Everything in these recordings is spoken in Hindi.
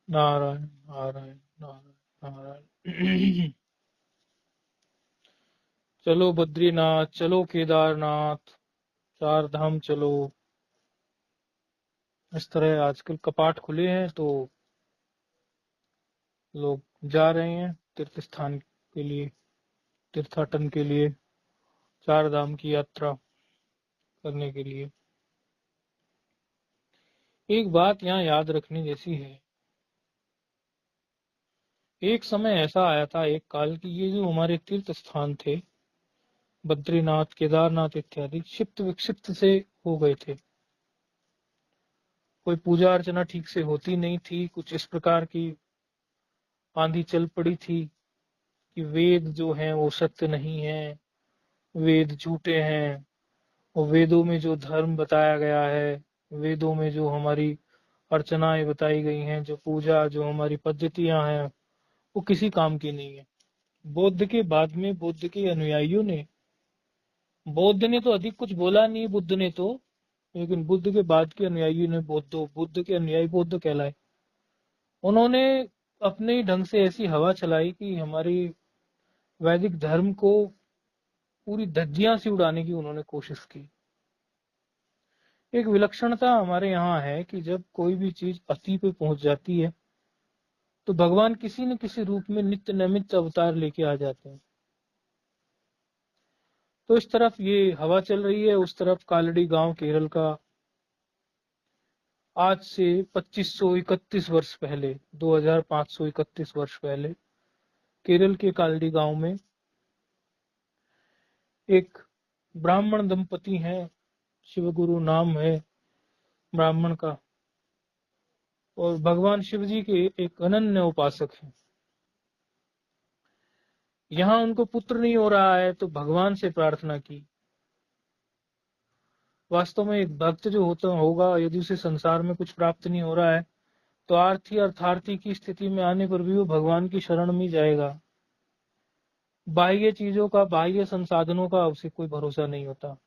नारायण नारायण नारायण नारायण। चलो बद्रीनाथ, चलो केदारनाथ, चार धाम चलो। इस तरह आजकल कपाट खुले हैं तो लोग जा रहे हैं तीर्थ स्थान के लिए, तीर्थाटन के लिए, चार धाम की यात्रा करने के लिए। एक बात यहाँ याद रखने जैसी है, एक समय ऐसा आया था, एक काल की, ये जो हमारे तीर्थ स्थान थे, बद्रीनाथ, केदारनाथ इत्यादि, क्षिप्त विक्षिप्त से हो गए थे। कोई पूजा अर्चना ठीक से होती नहीं थी। कुछ इस प्रकार की आंधी चल पड़ी थी कि वेद जो हैं वो सत्य नहीं है, वेद झूठे हैं, और वेदों में जो धर्म बताया गया है, वेदों में जो हमारी अर्चनाएं बताई गई हैं, जो पूजा, जो हमारी पद्धतियां हैं, वो किसी काम की नहीं है। बौद्ध के बाद में बुद्ध के अनुयायियों ने, बौद्ध ने तो अधिक कुछ बोला नहीं, बुद्ध ने तो, लेकिन बुद्ध के बाद के अनुयायियों ने, बुद्ध के अनुयायी बौद्ध कहलाए, उन्होंने अपने ढंग से ऐसी हवा चलाई कि हमारी वैदिक धर्म को पूरी धज्जियां सी उड़ाने की उन्होंने कोशिश की। एक विलक्षणता हमारे यहाँ है कि जब कोई भी चीज अति पे पहुंच जाती है तो भगवान किसी न किसी रूप में नित्य नैमित्त अवतार लेके आ जाते हैं। तो इस तरफ ये हवा चल रही है, उस तरफ कालड़ी गांव केरल का, आज से 2531 वर्ष पहले, 2531 वर्ष पहले, केरल के कालड़ी गांव में एक ब्राह्मण दंपति हैं, शिवगुरु नाम है ब्राह्मण का, और भगवान शिव जी के एक अनन्य उपासक हैं। यहाँ उनको पुत्र नहीं हो रहा है तो भगवान से प्रार्थना की। वास्तव में एक भक्त जो होता होगा, यदि उसे संसार में कुछ प्राप्त नहीं हो रहा है तो आर्थी अर्थार्थी की स्थिति में आने पर भी वो भगवान की शरण में जाएगा। बाह्य चीजों का, बाह्य संसाधनों का उसे कोई भरोसा नहीं होता।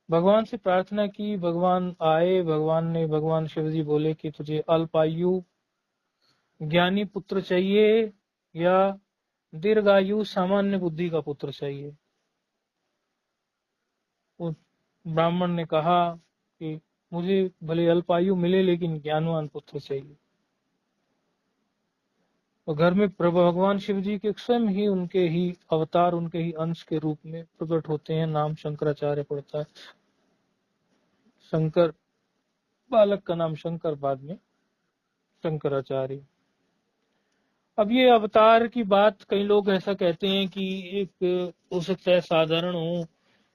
भगवान से प्रार्थना की, भगवान आए, भगवान शिव जी बोले कि तुझे अल्पायु ज्ञानी पुत्र चाहिए या दीर्घायु सामान्य बुद्धि का पुत्र चाहिए। उस ब्राह्मण ने कहा कि मुझे भले अल्पायु मिले लेकिन ज्ञानवान पुत्र चाहिए। और घर में प्रभु भगवान शिव जी के स्वयं ही, उनके ही अवतार, उनके ही अंश के रूप में प्रकट होते हैं। नाम शंकराचार्य पड़ता है। शंकर, बालक का नाम शंकर, बाद में शंकराचार्य। अब ये अवतार की बात, कई लोग ऐसा कहते हैं कि एक हो सकता है साधारण हो,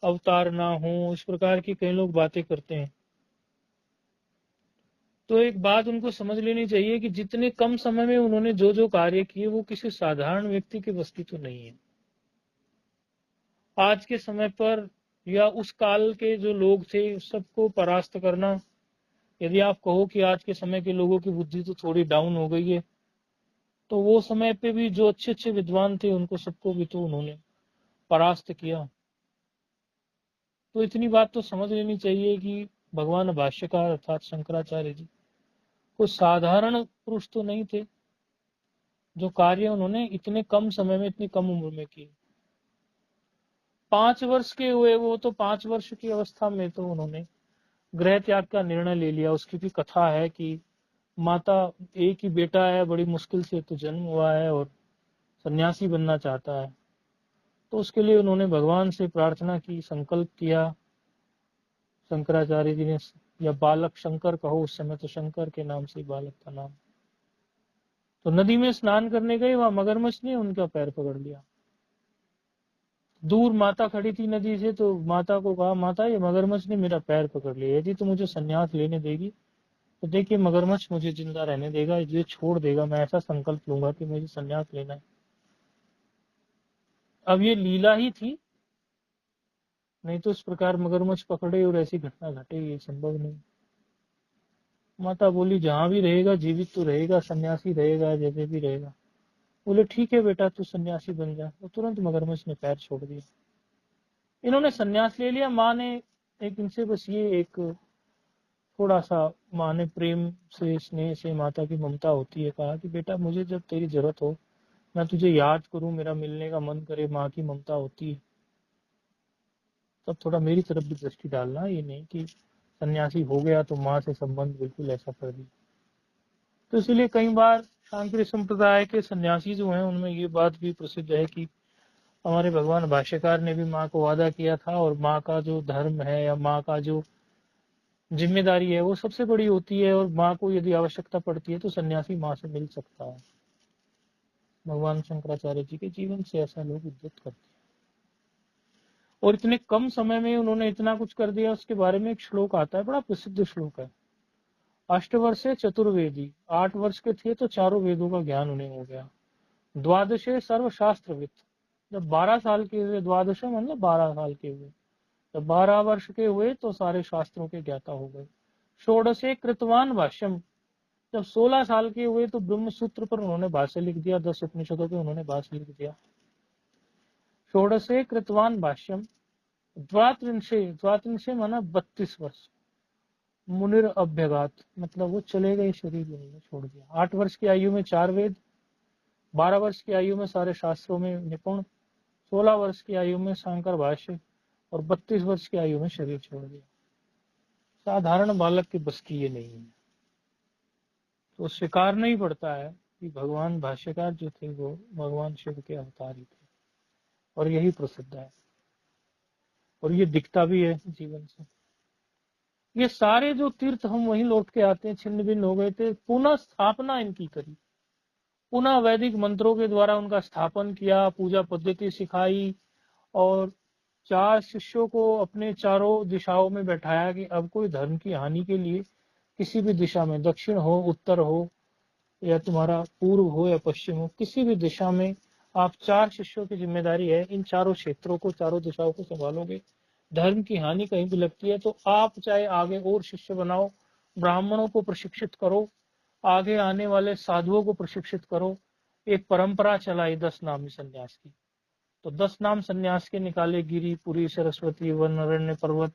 अवतार ना हो, इस प्रकार की कई लोग बातें करते हैं। तो एक बात उनको समझ लेनी चाहिए कि जितने कम समय में उन्होंने जो जो कार्य किए वो किसी साधारण व्यक्ति के बस की तो नहीं है। आज के समय पर या उस काल के जो लोग थे सबको परास्त करना, यदि आप कहो कि आज के समय के लोगों की बुद्धि तो थोड़ी डाउन हो गई है, तो वो समय पे भी जो अच्छे अच्छे विद्वान थे उनको सबको भी तो उन्होंने परास्त किया। तो इतनी बात तो समझ लेनी चाहिए कि भगवान भाष्यकार अर्थात शंकराचार्य जी कोई साधारण पुरुष तो नहीं थे। जो कार्य उन्होंने इतने कम समय में, इतनी कम उम्र में किए। 5 वर्ष के हुए वो, तो 5 वर्ष की अवस्था में तो उन्होंने गृह त्याग का निर्णय ले लिया। उसकी भी कथा है कि माता, एक ही बेटा है, बड़ी मुश्किल से तो जन्म हुआ है और सन्यासी बनना चाहता है, तो उसके लिए उन्होंने भगवान से प्रार्थना की, संकल्प किया। शंकराचार्य जी ने, या बालक शंकर कहो, उस समय तो शंकर के नाम से बालक का नाम। तो नदी में स्नान करने गए, वहां मगरमच्छ ने उनका पैर पकड़ लिया। दूर माता खड़ी थी नदी से, तो माता को कहा, माता ये मगरमच्छ ने मेरा पैर पकड़ लिया, यदि तो मुझे संन्यास लेने देगी तो देखिए मगरमच्छ मुझे जिंदा रहने देगा, ये छोड़ देगा, मैं ऐसा संकल्प लूंगा कि मुझे संन्यास लेना है। अब ये लीला ही थी, नहीं तो इस प्रकार मगरमच्छ पकड़े और ऐसी घटना घटे, ये संभव नहीं। माता बोली जहां भी रहेगा जीवित तो रहेगा, सन्यासी रहेगा, जैसे भी रहेगा। बोले ठीक है बेटा, तू सन्यासी बन जा। तो तुरंत मगरमच्छ ने पैर छोड़ दिया। इन्होंने सन्यास ले लिया। माँ ने एक इनसे बस ये एक थोड़ा सा माँ ने प्रेम से, स्नेह से, माता की ममता होती है, कहा कि बेटा मुझे जब तेरी जरूरत हो, मैं तुझे याद करूं, मेरा मिलने का मन करे, माँ की ममता होती है, तब थोड़ा मेरी तरफ भी दृष्टि डालना। ये नहीं कि सन्यासी हो गया तो माँ से संबंध बिल्कुल ऐसा कर दिया। तो इसीलिए कई बार शांकरी संप्रदाय के सन्यासी जो हैं उनमें ये बात भी प्रसिद्ध है कि हमारे भगवान भाष्यकार ने भी माँ को वादा किया था, और माँ का जो धर्म है या माँ का जो जिम्मेदारी है वो सबसे बड़ी होती है, और माँ को यदि आवश्यकता पड़ती है तो सन्यासी माँ से मिल सकता है। भगवान शंकराचार्य जी के जीवन से ऐसा लोग उद्धृत करते हैं, और इतने कम समय में उन्होंने इतना कुछ कर दिया। उसके बारे में एक श्लोक आता है, बड़ा प्रसिद्ध श्लोक है, अष्टवर्षे चतुर्वेदी। 8 वर्ष के थे तो चारों वेदों का ज्ञान उन्हें हो गया। द्वादशे सर्वशास्त्रविद। जब 12 साल के हुए, द्वादश मतलब 12 साल के हुए, जब 12 वर्ष के हुए तो सारे शास्त्रों के ज्ञाता हो गए। षोडशे कृतवान भाष्यम। जब 16 साल के हुए तो ब्रह्म सूत्र पर उन्होंने भाष्य लिख दिया, 10 उपनिषदों पे उन्होंने भाष्य लिख दिया। षोडशे कृतवान भाष्यम। द्वात्रिंशे माना 32 वर्ष। मुनिर अभ्यगात, मतलब वो चले गए, शरीर उन्होंने छोड़ दिया। 8 वर्ष की आयु में 4 वेद, 12 वर्ष की आयु में सारे शास्त्रों में निपुण, 16 वर्ष की आयु में शंकर भाष्य, और 32 वर्ष की आयु में शरीर छोड़ दिया। साधारण बालक के बस की ये नहीं है। तो स्वीकारना ही पड़ता है कि भगवान भाष्यकार जो थे वो भगवान शिव के अवतार ही थे, और यही प्रसिद्ध है, और ये दिखता भी है जीवन से। ये सारे जो तीर्थ हम वहीं लौट के आते हैं, छिन्न भिन्न हो गए थे, पुनः स्थापना इनकी करी, पुनः वैदिक मंत्रों के द्वारा उनका स्थापन किया, पूजा पद्धति सिखाई, और 4 शिष्यों को अपने चारों दिशाओं में बैठाया कि अब कोई धर्म की हानि के लिए किसी भी दिशा में, दक्षिण हो, उत्तर हो, या तुम्हारा पूर्व हो या पश्चिम हो, किसी भी दिशा में आप 4 शिष्यों की जिम्मेदारी है, इन चारों क्षेत्रों को, चारों दिशाओं को संभालोगे। धर्म की हानि कहीं भी लगती है तो आप चाहे आगे और शिष्य बनाओ, ब्राह्मणों को प्रशिक्षित करो, आगे आने वाले साधुओं को प्रशिक्षित करो। एक परंपरा चलाई 10 नामी संन्यास की। तो 10 नाम संन्यास के निकाले, गिरी, पुरी, सरस्वती, वन, अरण्य, पर्वत,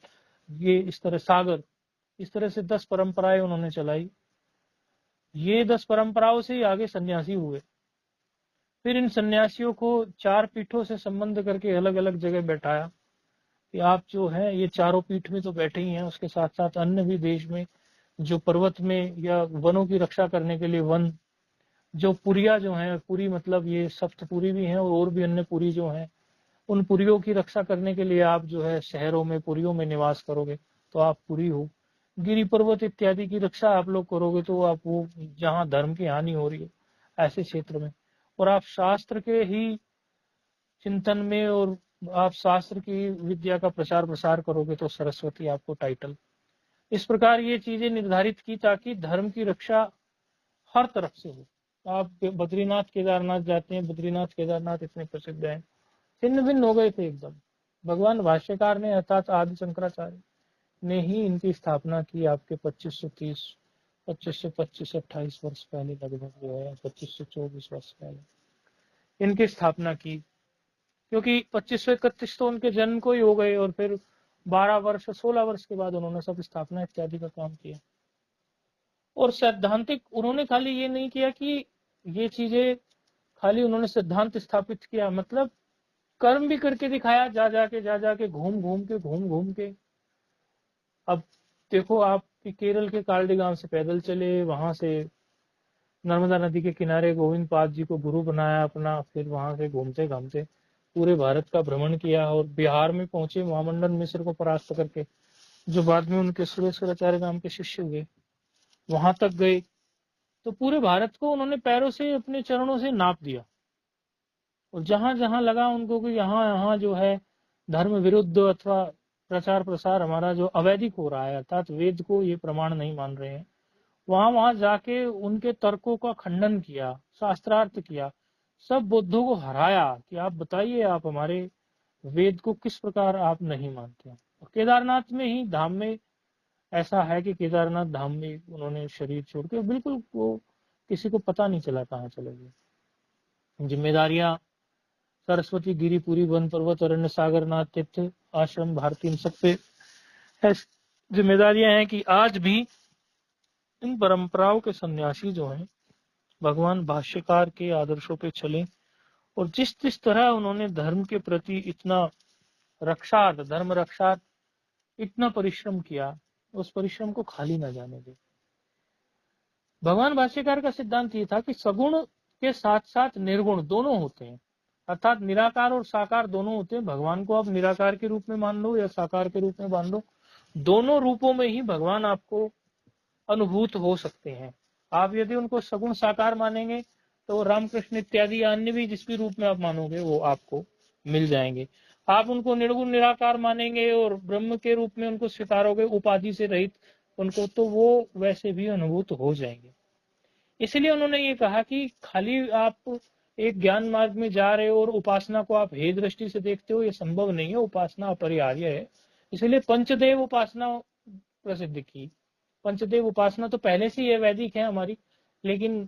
ये इस तरह सागर, इस तरह से 10 परंपराएं उन्होंने चलाई। ये 10 परंपराओं से ही आगे सन्यासी हुए। फिर इन सन्यासियों को 4 पीठों से संबंध करके अलग अलग जगह बैठाया कि आप जो है ये चारों पीठ में तो बैठे ही हैं, उसके साथ साथ अन्य भी देश में जो पर्वत में या वनों की रक्षा करने के लिए वन, जो पुरिया जो है, पुरी मतलब ये सप्तपुरी भी हैं, और भी अन्य पुरी जो हैं, उन पुरियों की रक्षा करने के लिए आप जो है शहरों में, पुरियों में निवास करोगे तो आप पुरी हो। गिरी पर्वत इत्यादि की रक्षा आप लोग करोगे तो आप वो, जहाँ धर्म की हानि हो रही है ऐसे क्षेत्र में। और आप शास्त्र के ही चिंतन में, और आप शास्त्र की विद्या का प्रचार प्रसार करोगे तो सरस्वती आपको टाइटल। इस प्रकार ये चीजें निर्धारित की ताकि धर्म की रक्षा हर तरफ से हो। आप बद्रीनाथ केदारनाथ जाते हैं, बद्रीनाथ केदारनाथ इतने प्रसिद्ध हैं, छिन्न भिन्न हो गए थे एकदम। भगवान भाष्यकार ने अर्थात आदि शंकराचार्य ने ही इनकी स्थापना की, आपके 2530 2528 वर्ष पहले लगभग जो है, 2524 वर्ष पहले इनकी स्थापना की। क्योंकि 2531 तो उनके जन्म को ही हो गए, और फिर 12 वर्ष 16 वर्ष के बाद उन्होंने सब स्थापना इत्यादि का काम किया। और सैद्धांतिक उन्होंने खाली ये नहीं किया कि ये चीजें खाली उन्होंने सिद्धांत स्थापित किया, मतलब कर्म भी करके दिखाया, जा जाके घूम घूम के। अब देखो, आप कि केरल के कालडी गांव से पैदल चले, वहां से नर्मदा नदी के किनारे गोविंद पाद जी को गुरु बनाया अपना, फिर वहां से घूमते घामते पूरे भारत का भ्रमण किया, और बिहार में पहुंचे महामंडन मिश्र को परास्त करके, जो बाद में उनके सुरेश्वराचार्य नाम के शिष्य हुए, वहां तक गए। तो पूरे भारत को उन्होंने पैरों से, अपने चरणों से नाप दिया, और जहां जहां लगा उनको कि यहाँ यहाँ जो है धर्म विरुद्ध अथवा प्रचार प्रसार हमारा जो अवैधिक हो रहा है, अर्थात वेद को ये प्रमाण नहीं मान रहे हैं, वहां वहां जाके उनके तर्कों का खंडन किया, शास्त्रार्थ किया, सब बुद्धों को हराया कि आप बताइए, आप हमारे वेद को किस प्रकार आप नहीं मानते हैं। और केदारनाथ में ही धाम में ऐसा है कि केदारनाथ धाम में उन्होंने शरीर छोड़ के बिल्कुल वो किसी को पता नहीं चला कहाँ चले गए। जिम्मेदारियां सरस्वती, गिरिपुरी, वन, पर्वत, अरण्य, सागर, नाथ, तीर्थ, आश्रम, भारती, इन सब पे जिम्मेदारियां हैं कि आज भी इन परंपराओं के सन्यासी जो हैं भगवान भाष्यकार के आदर्शों पे चले, और जिस जिस तरह उन्होंने धर्म के प्रति इतना रक्षार्थ, धर्म रक्षार्थ इतना परिश्रम किया, उस परिश्रम को खाली ना जाने दे। भगवान भाष्यकार का सिद्धांत ये था कि सगुण के साथ साथ निर्गुण दोनों होते हैं, अर्थात निराकार और साकार दोनों होते हैं। भगवान को आप निराकार के रूप में मान लो या साकार के रूप में मान लो, दोनों रूपों में ही भगवान आपको अनुभूत हो सकते हैं। आप यदि उनको सगुण साकार मानेंगे तो रामकृष्ण इत्यादि अन्य भी जिस भी रूप में आप मानोगे वो आपको मिल जाएंगे। आप उनको निर्गुण निराकार मानेंगे और ब्रह्म के रूप में उनको स्वीकारोगे उपाधि से रहित उनको, तो वो वैसे भी अनुभूत हो जाएंगे। इसलिए उन्होंने ये कहा कि खाली आप एक ज्ञान मार्ग में जा रहे हो और उपासना को आप हे दृष्टि से देखते हो, ये संभव नहीं है। उपासना अपरिहार्य है। इसलिए पंचदेव उपासना प्रसिद्ध की। पंचदेव उपासना तो पहले से ही वैदिक है हमारी, लेकिन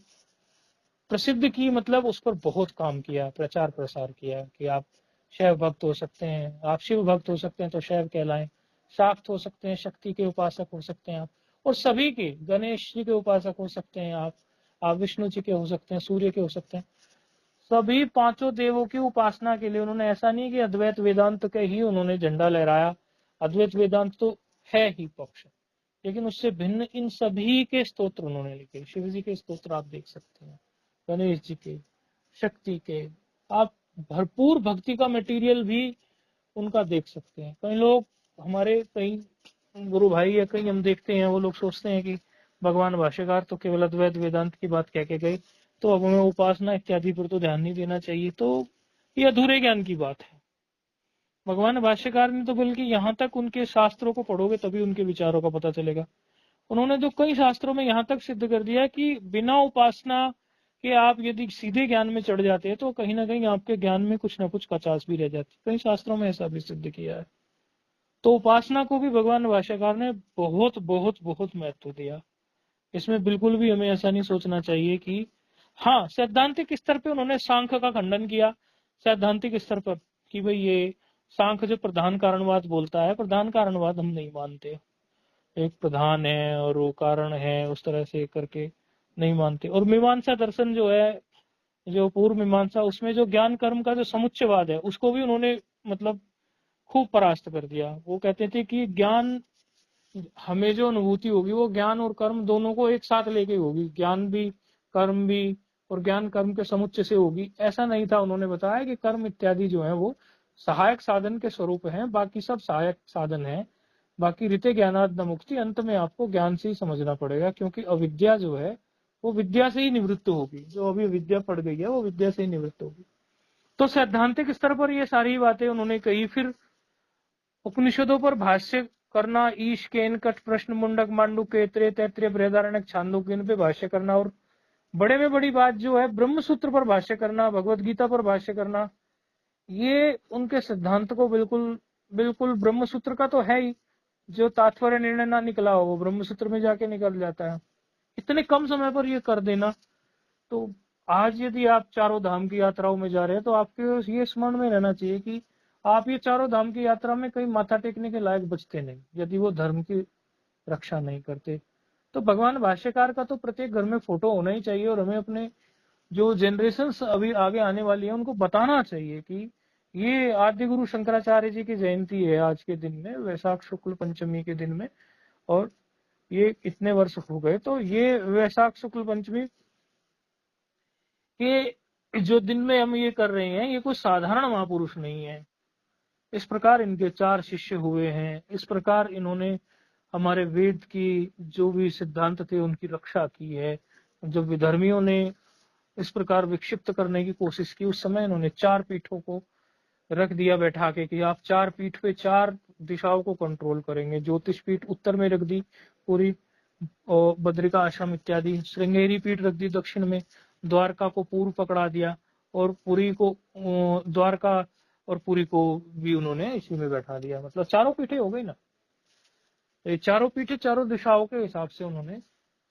प्रसिद्ध की मतलब उस पर बहुत काम किया, प्रचार प्रसार किया कि आप शैव भक्त हो सकते हैं, आप शिव भक्त हो सकते हैं तो शैव कहलाएं, शाक्त हो सकते हैं, शक्ति के उपासक हो सकते हैं आप, और सभी के, गणेश जी के उपासक हो सकते हैं आप विष्णु जी के हो सकते हैं, सूर्य के हो सकते हैं। सभी पांचों देवों की उपासना के लिए उन्होंने, ऐसा नहीं कि अद्वैत वेदांत के ही उन्होंने झंडा लहराया, अद्वैत वेदांत तो है ही पक्ष, लेकिन उससे भिन्न इन सभी के स्तोत्र उन्होंने लिखे। शिव जी के स्तोत्र आप देख सकते हैं, गणेश जी के, शक्ति के, आप भरपूर भक्ति का मटेरियल भी उनका देख सकते हैं। कई लोग, हमारे कई गुरु भाई या कई हम देखते हैं, वो लोग सोचते हैं कि भगवान भाष्यकार तो केवल अद्वैत वेदांत की बात कह के गए, तो अब हमें उपासना इत्यादि पर तो ध्यान नहीं देना चाहिए, तो ये अधूरे ज्ञान की बात है। भगवान भाष्यकार ने तो बल्कि यहाँ तक, उनके शास्त्रों को पढ़ोगे तभी उनके विचारों का पता चलेगा। उन्होंने तो कई शास्त्रों में यहाँ तक सिद्ध कर दिया कि बिना उपासना के आप यदि सीधे ज्ञान में चढ़ जाते हैं तो कहीं ना कहीं आपके ज्ञान में कुछ ना कुछ कचास भी रह जाती है। कई शास्त्रों में ऐसा भी सिद्ध किया है। तो उपासना को भी भगवान भाष्यकार ने बहुत बहुत बहुत महत्व दिया। इसमें बिल्कुल भी हमें ऐसा नहीं सोचना चाहिए कि, हाँ, सैद्धांतिक स्तर पे उन्होंने सांख्य का खंडन किया, सैद्धांतिक स्तर पर, कि भाई ये सांख्य जो प्रधान कारणवाद बोलता है, प्रधान कारणवाद हम नहीं मानते, एक प्रधान है और वो कारण है, उस तरह से करके नहीं मानते। और मीमांसा दर्शन जो है, जो पूर्व मीमांसा, उसमें जो ज्ञान कर्म का जो समुच्चयवाद है उसको भी उन्होंने मतलब खूब परास्त कर दिया। वो कहते थे कि ज्ञान, हमें जो अनुभूति होगी वो ज्ञान और कर्म दोनों को एक साथ लेके होगी, ज्ञान भी कर्म भी, और ज्ञान कर्म के समुच्चय से होगी, ऐसा नहीं था। उन्होंने बताया कि कर्म इत्यादि जो है वो सहायक साधन के स्वरूप हैं, बाकी सब सहायक साधन है, बाकी रीते ज्ञानाद न मुक्ति, अंत में आपको ज्ञान से ही समझना पड़ेगा, क्योंकि अविद्या जो है वो विद्या से ही निवृत्त होगी। जो अभी विद्या पड़ गई है वो विद्या से ही निवृत्त होगी। तो सैद्धांतिक स्तर पर ये सारी बातें उन्होंने कही। फिर उपनिषदों पर भाष्य करना, ईश केन कट प्रश्न मुंडक मांडू केत्रे तैत्रे बृहदारण्यक छांदोग्य, इन पे भाष्य करना, और बड़े में बड़ी बात जो है ब्रह्म सूत्र पर भाष्य करना, भगवत गीता पर भाष्य करना, ये उनके सिद्धांत को बिल्कुल बिल्कुल, ब्रह्म सूत्र का तो है ही, जो तात्पर्य निर्णय ना निकला हो वो ब्रह्म सूत्र में जाके निकल जाता है। इतने कम समय पर ये कर देना, तो आज यदि आप चारों धाम की यात्राओं में जा रहे हैं तो आपके ये स्मरण में रहना चाहिए कि आप ये चारों धाम की यात्रा में कहीं माथा टेकने के लायक बचते नहीं, यदि वो धर्म की रक्षा नहीं करते। तो भगवान भाष्यकार का तो प्रत्येक घर में फोटो होना ही चाहिए, और हमें अपने जो जनरेशन अभी आगे आने वाली है उनको बताना चाहिए कि ये आद्य गुरु शंकराचार्य जी की जयंती है आज के दिन में, वैशाख शुक्ल पंचमी के दिन में, और ये इतने वर्ष हो गए, तो ये वैशाख शुक्ल पंचमी के जो दिन में हम ये कर रहे हैं, ये कोई साधारण महापुरुष नहीं है। इस प्रकार इनके 4 शिष्य हुए हैं, इस प्रकार इन्होंने हमारे वेद की जो भी सिद्धांत थे उनकी रक्षा की है। जब विधर्मियों ने इस प्रकार विक्षिप्त करने की कोशिश की, उस समय इन्होंने 4 पीठों को रख दिया बैठा के कि आप 4 पीठ पे 4 दिशाओं को कंट्रोल करेंगे। ज्योतिष पीठ उत्तर में रख दी पूरी, और बद्रिका आश्रम इत्यादि, श्रृंगेरी पीठ रख दी दक्षिण में, द्वारका को पूर्व पकड़ा दिया, और पुरी को, द्वारका और पुरी को भी उन्होंने इसी में बैठा दिया। मतलब चारों पीठे हो गई ना, ये चारों पीठे चारों दिशाओं के हिसाब से उन्होंने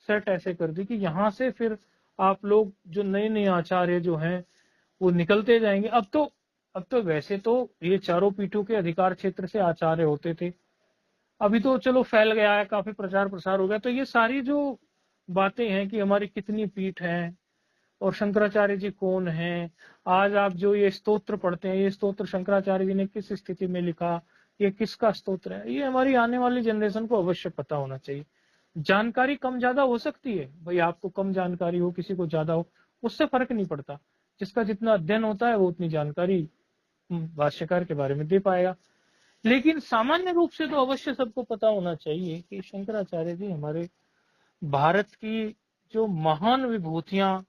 सेट ऐसे कर दी कि यहाँ से फिर आप लोग जो नए नए आचार्य जो हैं वो निकलते जाएंगे। अब तो वैसे तो ये चारों पीठों के अधिकार क्षेत्र से आचार्य होते थे, अभी तो चलो फैल गया है, काफी प्रचार प्रसार हो गया, तो ये सारी जो बातें हैं कि हमारी कितनी पीठ है और शंकराचार्य जी कौन हैं। आज आप जो ये स्तोत्र पढ़ते हैं, ये स्तोत्र शंकराचार्य जी ने किस स्थिति में लिखा, ये किसका स्तोत्र है, ये हमारी आने वाली जनरेशन को अवश्य पता होना चाहिए। जानकारी कम ज्यादा हो सकती है भाई, आपको कम जानकारी हो, किसी को ज्यादा हो, उससे फर्क नहीं पड़ता। जिसका जितना अध्ययन होता है वो उतनी जानकारी भाष्यकार के बारे में दे पाएगा। लेकिन सामान्य रूप से तो अवश्य सबको पता होना चाहिए कि शंकराचार्य जी हमारे भारत की जो महान विभूतियां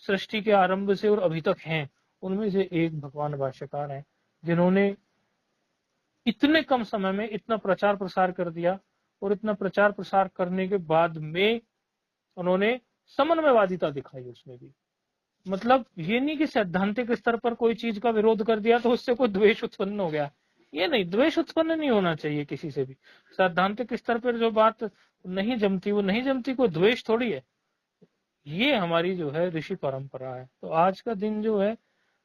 सृष्टि के आरंभ से और अभी तक हैं, उनमें से एक भगवान भाष्यकार हैं, जिन्होंने इतने कम समय में इतना प्रचार प्रसार कर दिया। और इतना प्रचार प्रसार करने के बाद में उन्होंने समन्वयवादिता दिखाई उसमें भी। मतलब ये नहीं कि सैद्धांतिक स्तर पर कोई चीज का विरोध कर दिया तो उससे कोई द्वेष उत्पन्न हो गया। ये नहीं, द्वेष उत्पन्न नहीं होना चाहिए किसी से भी। सैद्धांतिक स्तर पर जो बात नहीं जमती वो नहीं जमती, कोई द्वेष थोड़ी है। ये हमारी जो है ऋषि परंपरा है। तो आज का दिन जो है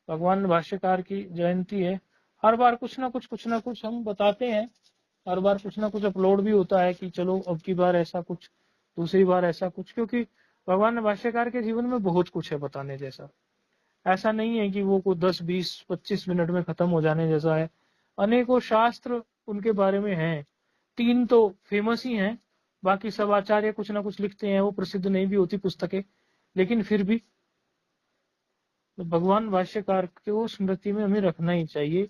भगवान भाष्यकार की जयंती है। हर बार कुछ ना कुछ हम बताते हैं, हर बार कुछ ना कुछ अपलोड भी होता है कि चलो अब की बार ऐसा कुछ, दूसरी बार ऐसा कुछ, क्योंकि भगवान भाष्यकार के जीवन में बहुत कुछ है बताने जैसा। ऐसा नहीं है कि वो कोई 10 20 25 मिनट में खत्म हो जाने जैसा है। अनेकों शास्त्र उनके बारे में हैं। 3 तो फेमस ही हैं, बाकी सब आचार्य कुछ ना कुछ लिखते हैं, वो प्रसिद्ध नहीं भी होती पुस्तकें, लेकिन फिर भी तो भगवान भाष्यकार को स्मृति में हमें रखना ही चाहिए।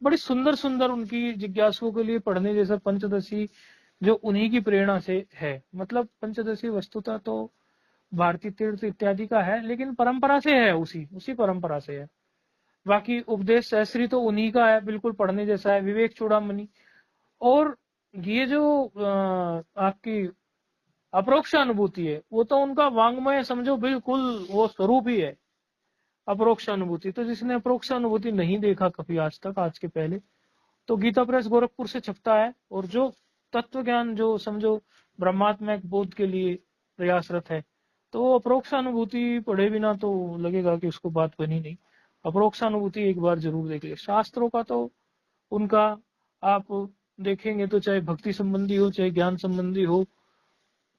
बड़ी सुंदर सुंदर उनकी जिज्ञासुओं के लिए पढ़ने जैसा पंचदशी जो उन्हीं की प्रेरणा से है। मतलब पंचदशी वस्तुतः तो भारतीय तीर्थ इत्यादि का है, लेकिन परंपरा से है, उसी उसी परंपरा से है। बाकी उपदेश सहस्री तो उन्हीं का है, बिल्कुल पढ़ने जैसा है। विवेक चूड़ामणि और ये जो आपकी अप्रोक्ष अनुभूति है, वो तो उनका वांग्मय समझो बिल्कुल वो स्वरूप ही है अप्रोक्ष अनुभूति। तो जिसने अप्रोक्ष अनुभूति नहीं देखा कभी आज तक, आज के पहले, तो गीता प्रेस गोरखपुर से छपता है, और जो तत्व ज्ञान जो समझो ब्रह्मात्मक बोध के लिए प्रयासरत है, तो वो अप्रोक्षानुभूति पढ़े बिना तो लगेगा कि उसको बात बनी नहीं। अप्रोक्षानुभूति एक बार जरूर देख ले। शास्त्रों का तो उनका आप देखेंगे तो चाहे भक्ति संबंधी हो चाहे ज्ञान संबंधी हो,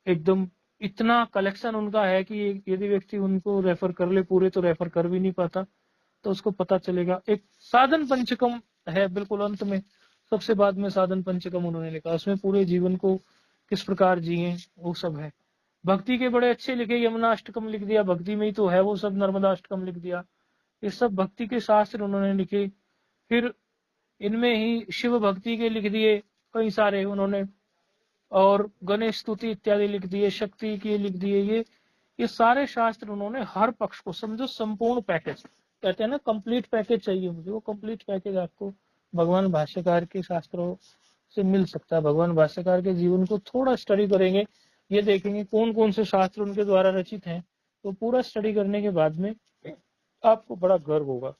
एकदम इतना कलेक्शन उनका है कि यदि व्यक्ति उनको रेफर कर ले पूरे, तो रेफर कर भी नहीं पाता, तो उसको पता चलेगा। एक साधन पंचकम है बिल्कुल अंत में, सबसे बाद में साधन पंचकम उन्होंने लिखा, उसमें पूरे जीवन को किस प्रकार जिए वो सब है। भक्ति के बड़े अच्छे लिखे, यमुना अष्टकम लिख दिया, भक्ति में ही तो है वो सब, नर्मदा अष्टकम लिख दिया। ये सब भक्ति के शास्त्र उन्होंने लिखे। फिर इनमें ही शिव भक्ति के लिख दिए कई सारे उन्होंने, और गणेश स्तुति इत्यादि लिख दिए, शक्ति के लिख दिए। ये सारे शास्त्र उन्होंने हर पक्ष को समझो संपूर्ण पैकेज, कहते हैं ना कंप्लीट पैकेज चाहिए मुझे, वो कंप्लीट पैकेज आपको भगवान भाष्यकार के शास्त्रों से मिल सकता है। भगवान भाष्यकार के जीवन को थोड़ा स्टडी करेंगे, ये देखेंगे कौन कौन से शास्त्र उनके द्वारा रचित हैं, तो पूरा स्टडी करने के बाद में आपको बड़ा गर्व होगा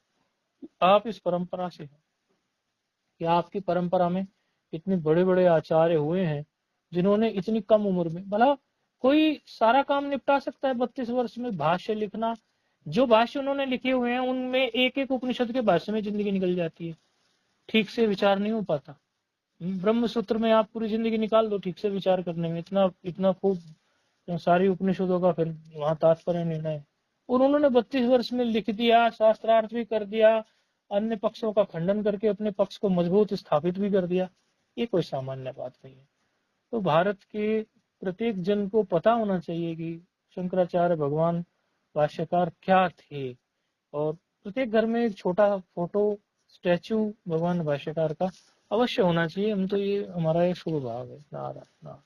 आप इस परंपरा से हैं, कि आपकी परंपरा में इतने बड़े बड़े आचार्य हुए हैं जिन्होंने इतनी कम उम्र में, भला कोई सारा काम निपटा सकता है 32 वर्ष में? भाष्य लिखना, जो भाष्य उन्होंने लिखे हुए हैं उनमें एक एक उपनिषद के भाष्य में जिंदगी निकल जाती है, ठीक से विचार नहीं हो पाता। ब्रह्म सूत्र में आप पूरी जिंदगी निकाल दो ठीक से विचार करने में, इतना इतना खूब सारी उपनिषदों का फिर वहां तात्पर्य निर्णय है। और उन्होंने 32 वर्ष में लिख दिया, शास्त्रार्थ भी कर दिया, अन्य पक्षों का खंडन करके अपने पक्ष को मजबूत स्थापित भी कर दिया। ये कोई सामान्य बात नहीं है। तो भारत के प्रत्येक जन को पता होना चाहिए कि शंकराचार्य भगवान भाष्यकार क्या थे, और प्रत्येक घर में एक छोटा फोटो स्टैचू भगवान भाष्यकार का अवश्य होना चाहिए। हम तो ये हमारा एक शुभ भाव है। नारायण नारायण।